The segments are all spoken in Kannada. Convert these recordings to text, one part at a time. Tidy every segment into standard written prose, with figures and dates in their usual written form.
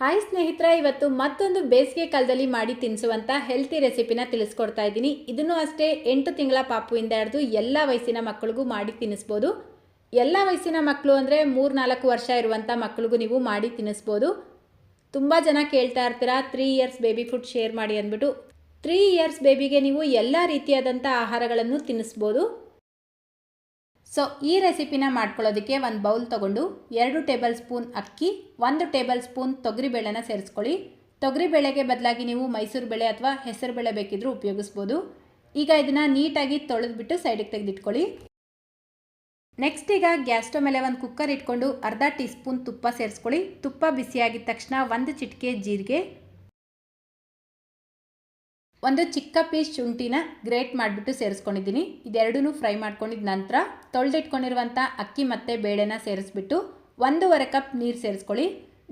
ಹಾಯ್ ಸ್ನೇಹಿತರೆ, ಇವತ್ತು ಮತ್ತೊಂದು ಬೇಸಿಗೆ ಕಾಲದಲ್ಲಿ ಮಾಡಿ ತಿನ್ನಿಸುವಂಥ ಹೆಲ್ತಿ ರೆಸಿಪಿನ ತಿಳಿಸ್ಕೊಡ್ತಾ ಇದ್ದೀನಿ. ಇದನ್ನು ಅಷ್ಟೇ 8 ತಿಂಗಳ ಪಾಪುವಿಂದ ಹಿಡಿದು ಎಲ್ಲ ವಯಸ್ಸಿನ ಮಕ್ಕಳಿಗೂ ಮಾಡಿ ತಿನ್ನಿಸ್ಬೋದು. ಎಲ್ಲ ವಯಸ್ಸಿನ ಮಕ್ಕಳು ಅಂದರೆ 3-4 ವರ್ಷ ಇರುವಂಥ ಮಕ್ಕಳಿಗೂ ನೀವು ಮಾಡಿ ತಿನ್ನಿಸ್ಬೋದು. ತುಂಬ ಜನ ಕೇಳ್ತಾ ಇರ್ತೀರಾ 3 ಇಯರ್ಸ್ ಬೇಬಿ ಫುಡ್ ಶೇರ್ ಮಾಡಿ ಅಂದ್ಬಿಟ್ಟು. 3 ಇಯರ್ಸ್ ಬೇಬಿಗೆ ನೀವು ಎಲ್ಲ ರೀತಿಯಾದಂಥ ಆಹಾರಗಳನ್ನು ತಿನ್ನಿಸ್ಬೋದು. ಸೊ ಈ ರೆಸಿಪಿನ ಮಾಡ್ಕೊಳ್ಳೋದಕ್ಕೆ ಒಂದು ಬೌಲ್ ತೊಗೊಂಡು 2 ಟೇಬಲ್ ಸ್ಪೂನ್ ಅಕ್ಕಿ, 1 ಟೇಬಲ್ ಸ್ಪೂನ್ ತೊಗರಿಬೇಳೆನ ಸೇರಿಸ್ಕೊಳ್ಳಿ. ತೊಗರಿಬೇಳೆಗೆ ಬದಲಾಗಿ ನೀವು ಮೈಸೂರು ಬೇಳೆ ಅಥವಾ ಹೆಸರು ಬೇಳೆ ಬೇಕಿದ್ರೂ ಉಪಯೋಗಿಸ್ಬೋದು. ಈಗ ಇದನ್ನು ನೀಟಾಗಿ ತೊಳೆದ್ಬಿಟ್ಟು ಸೈಡಿಗೆ ತೆಗೆದಿಟ್ಕೊಳ್ಳಿ. ನೆಕ್ಸ್ಟ್ ಈಗ ಗ್ಯಾಸ್ ಸ್ಟವ್ ಮೇಲೆ ಒಂದು ಕುಕ್ಕರ್ ಇಟ್ಕೊಂಡು ಅರ್ಧ ಟೀ ಸ್ಪೂನ್ ತುಪ್ಪ ಸೇರಿಸ್ಕೊಳ್ಳಿ. ತುಪ್ಪ ಬಿಸಿಯಾಗಿದ್ದ ತಕ್ಷಣ 1 ಚಿಟಿಕೆ ಜೀರಿಗೆ, 1 ಚಿಕ್ಕ ಪೀಸ್ ಶುಂಠಿನ ಗ್ರೇಟ್ ಮಾಡಿಬಿಟ್ಟು ಸೇರಿಸ್ಕೊಂಡಿದ್ದೀನಿ. ಇದೆರಡೂ ಫ್ರೈ ಮಾಡ್ಕೊಂಡಿದ್ದ ನಂತರ ತೊಳೆದಿಟ್ಕೊಂಡಿರುವಂಥ ಅಕ್ಕಿ ಮತ್ತು ಬೇಳೆನ ಸೇರಿಸ್ಬಿಟ್ಟು 1.5 ಕಪ್ ನೀರು ಸೇರಿಸ್ಕೊಳ್ಳಿ.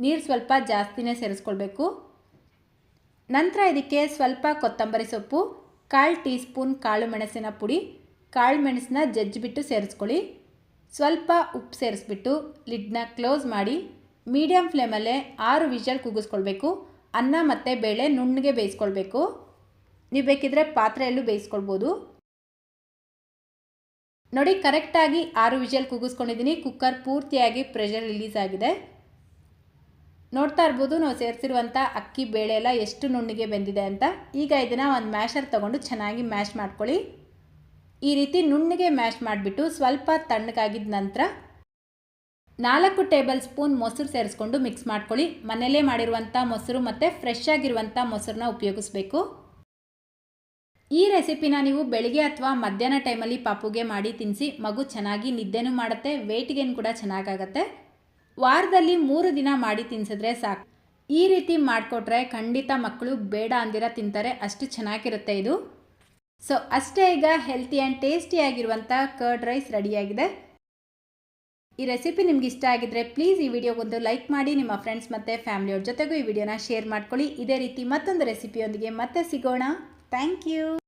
ನೀರು ಸ್ವಲ್ಪ ಜಾಸ್ತಿನೇ ಸೇರಿಸ್ಕೊಳ್ಬೇಕು. ನಂತರ ಇದಕ್ಕೆ ಸ್ವಲ್ಪ ಕೊತ್ತಂಬರಿ ಸೊಪ್ಪು, 1/4 ಟೀ ಸ್ಪೂನ್ ಕಾಳು ಮೆಣಸಿನ ಪುಡಿ, ಕಾಳು ಮೆಣಸನ್ನ ಜಜ್ಜಿಬಿಟ್ಟು ಸೇರಿಸ್ಕೊಳ್ಳಿ. ಸ್ವಲ್ಪ ಉಪ್ಪು ಸೇರಿಸ್ಬಿಟ್ಟು ಲಿಡ್ನ ಕ್ಲೋಸ್ ಮಾಡಿ ಮೀಡಿಯಮ್ ಫ್ಲೇಮಲ್ಲೇ 6 ವಿಷಲ್ ಕೂಗಿಸ್ಕೊಳ್ಬೇಕು. ಅನ್ನ ಮತ್ತು ಬೇಳೆ ನುಣ್ಣಗೆ ಬೇಯಿಸ್ಕೊಳ್ಬೇಕು. ನೀವು ಬೇಕಿದ್ರೆ ಪಾತ್ರೆಯಲ್ಲೂ ಬೇಯಿಸ್ಕೊಳ್ಬೋದು. ನೋಡಿ, ಕರೆಕ್ಟಾಗಿ 6 ವಿಷಲ್ ಕೂಗಿಸ್ಕೊಂಡಿದ್ದೀನಿ. ಕುಕ್ಕರ್ ಪೂರ್ತಿಯಾಗಿ ಪ್ರೆಷರ್ ರಿಲೀಸ್ ಆಗಿದೆ. ನೋಡ್ತಾ ಇರ್ಬೋದು ನಾವು ಸೇರಿಸಿರುವಂಥ ಅಕ್ಕಿ ಬೇಳೆ ಎಲ್ಲ ಎಷ್ಟು ನುಣ್ಣಗೆ ಬೆಂದಿದೆ ಅಂತ. ಈಗ ಇದನ್ನು ಒಂದು ಮ್ಯಾಶರ್ ತೊಗೊಂಡು ಚೆನ್ನಾಗಿ ಮ್ಯಾಶ್ ಮಾಡ್ಕೊಳ್ಳಿ. ಈ ರೀತಿ ನುಣ್ಣಗೆ ಮ್ಯಾಶ್ ಮಾಡಿಬಿಟ್ಟು ಸ್ವಲ್ಪ ತಣ್ಣಗಾಗಿದ್ದ ನಂತರ 4 ಟೇಬಲ್ ಸ್ಪೂನ್ ಮೊಸರು ಸೇರಿಸ್ಕೊಂಡು ಮಿಕ್ಸ್ ಮಾಡ್ಕೊಳ್ಳಿ. ಮನೆಯಲ್ಲೇ ಮಾಡಿರುವಂಥ ಮೊಸರು ಮತ್ತು ಫ್ರೆಶ್ ಆಗಿರುವಂಥ ಮೊಸರನ್ನ ಉಪಯೋಗಿಸ್ಬೇಕು. ಈ ರೆಸಿಪಿನ ನೀವು ಬೆಳಿಗ್ಗೆ ಅಥವಾ ಮಧ್ಯಾಹ್ನ ಟೈಮಲ್ಲಿ ಪಾಪುಗೆ ಮಾಡಿ ತಿನ್ನಿಸಿ. ಮಗು ಚೆನ್ನಾಗಿ ನಿದ್ದೆನೂ ಮಾಡುತ್ತೆ, ವೆಯ್ಟ್ ಗೇನ್ ಕೂಡ ಚೆನ್ನಾಗಾಗತ್ತೆ. ವಾರದಲ್ಲಿ 3 ದಿನ ಮಾಡಿ ತಿನ್ನಿಸಿದ್ರೆ ಸಾಕು. ಈ ರೀತಿ ಮಾಡಿಕೊಟ್ರೆ ಖಂಡಿತ ಮಕ್ಕಳು ಬೇಡ ಅಂದಿರ ತಿಂತಾರೆ, ಅಷ್ಟು ಚೆನ್ನಾಗಿರುತ್ತೆ ಇದು. ಸೊ ಅಷ್ಟೇ, ಈಗ ಹೆಲ್ತಿ ಆ್ಯಂಡ್ ಟೇಸ್ಟಿಯಾಗಿರುವಂಥ ಕರ್ಡ್ ರೈಸ್ ರೆಡಿಯಾಗಿದೆ. ಈ ರೆಸಿಪಿ ನಿಮ್ಗೆ ಇಷ್ಟ ಆಗಿದ್ರೆ ಪ್ಲೀಸ್ ಈ ವಿಡಿಯೋಗೊಂದು ಲೈಕ್ ಮಾಡಿ. ನಿಮ್ಮ ಫ್ರೆಂಡ್ಸ್ ಮತ್ತು ಫ್ಯಾಮಿಲಿಯವ್ರ ಜೊತೆಗೂ ಈ ವಿಡಿಯೋನ ಶೇರ್ ಮಾಡ್ಕೊಳ್ಳಿ. ಇದೇ ರೀತಿ ಮತ್ತೊಂದು ರೆಸಿಪಿಯೊಂದಿಗೆ ಮತ್ತೆ ಸಿಗೋಣ. Thank you.